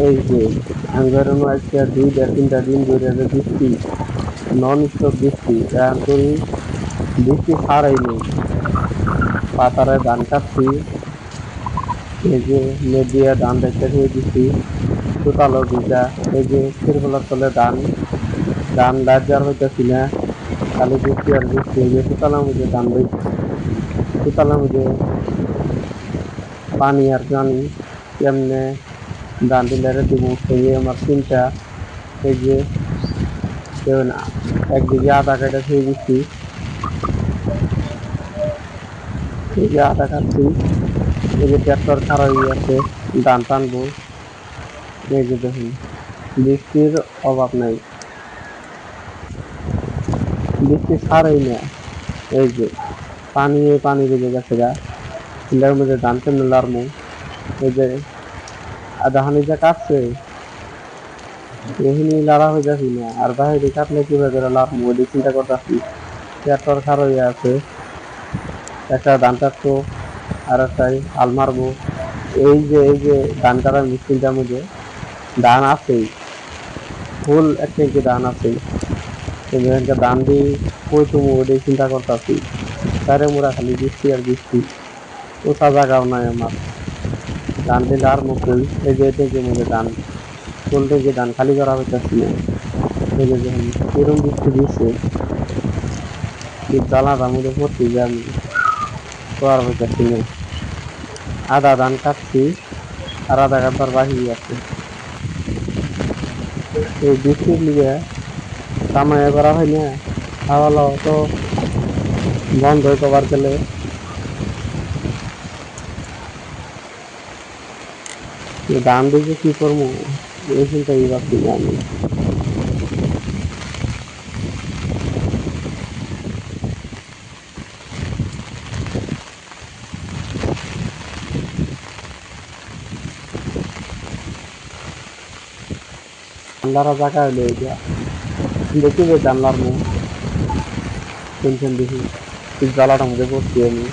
এই যে আঙ্গারানো আজকে 2-3টা দিন ধরে যে বৃষ্টি, নন স্টপ বৃষ্টি, এখন করি বৃষ্টি ছাড়াই নেই। পাতারে ধান কাটছি, এই যে নেট দিয়ে ধান দেখতে দিয়ে দিচ্ছি, সুতালো ভিজা, এই যে তিরপলের তলে ধান, ধান লাজার হইতেছি না, খালি বৃষ্টি আর বৃষ্টি, এই যে সুতালার মধ্যে ধান সুতালার মধ্যে পানি আর পানি, কেমনে ধান দিলে দিব, সেই আমার চিন্তা। এই যে কেউ না, একদিকে আদা কাটা খেয়ে দিচ্ছি, এই যে আদা কাটছি, এই যে ট্রাক্টর খারাপ হয়ে আছে, ধান টানবো, এই যে দেখুন বৃষ্টির অভাব নাই, বৃষ্টি ছাড়েই না। এই যে পানি বেজে গেছে গা, এটার মধ্যে ধান কেমনে লারমু, এই যে আধা হানি যা কাটছে, এখানে লাড়া হয়ে যাচ্ছি না, আর বাইরে কাটলে কিভাবে করে লারমু, ওই চিন্তা করতেছি। ট্রাক্টর খারাপ হয়ে আছে, একটা ধান কাটতো, আর একটাই হাল মারবো। এই যে ধান কাটার মেশিনটার মধ্যে ধান আছেই, ফুল এক ট্যাঙ্কি ধান আছেই, এখানকার ধান দিয়ে কই তুমি ওটাই চিন্তা করতেছি। তারে মোরা খালি বৃষ্টি আর বৃষ্টি, ওঠা জায়গাও নাই আমার, ধান দিলে আর মুকুল, এই যে ট্যাঙ্কির মধ্যে ধান, ফুল ট্যাঙ্কি ধান খালি করা হইতেছি না। এই যে দেখুন এরম বৃষ্টি দিচ্ছে, কি জ্বালাটার মধ্যে পড়ছি যে আমি করার হইতেছি না। আধা ধান কাটছি, আর আধা কাটবার বাকি আছে। এই বৃষ্টির লিগে কামাই করা হয় না, খাওয়া দাওয়া তো বন্ধ হয়ে কবার গেলে, ধান দিয়ে কি করবো এই চিন্তাই ভাবছি না আমি। ঠান্ডারা জায়গা হইলে এটা দেখি যে জানলার মুখ টেনশন দেখি, ঠিক জ্বালাটার মধ্যে পড়ছি আমি।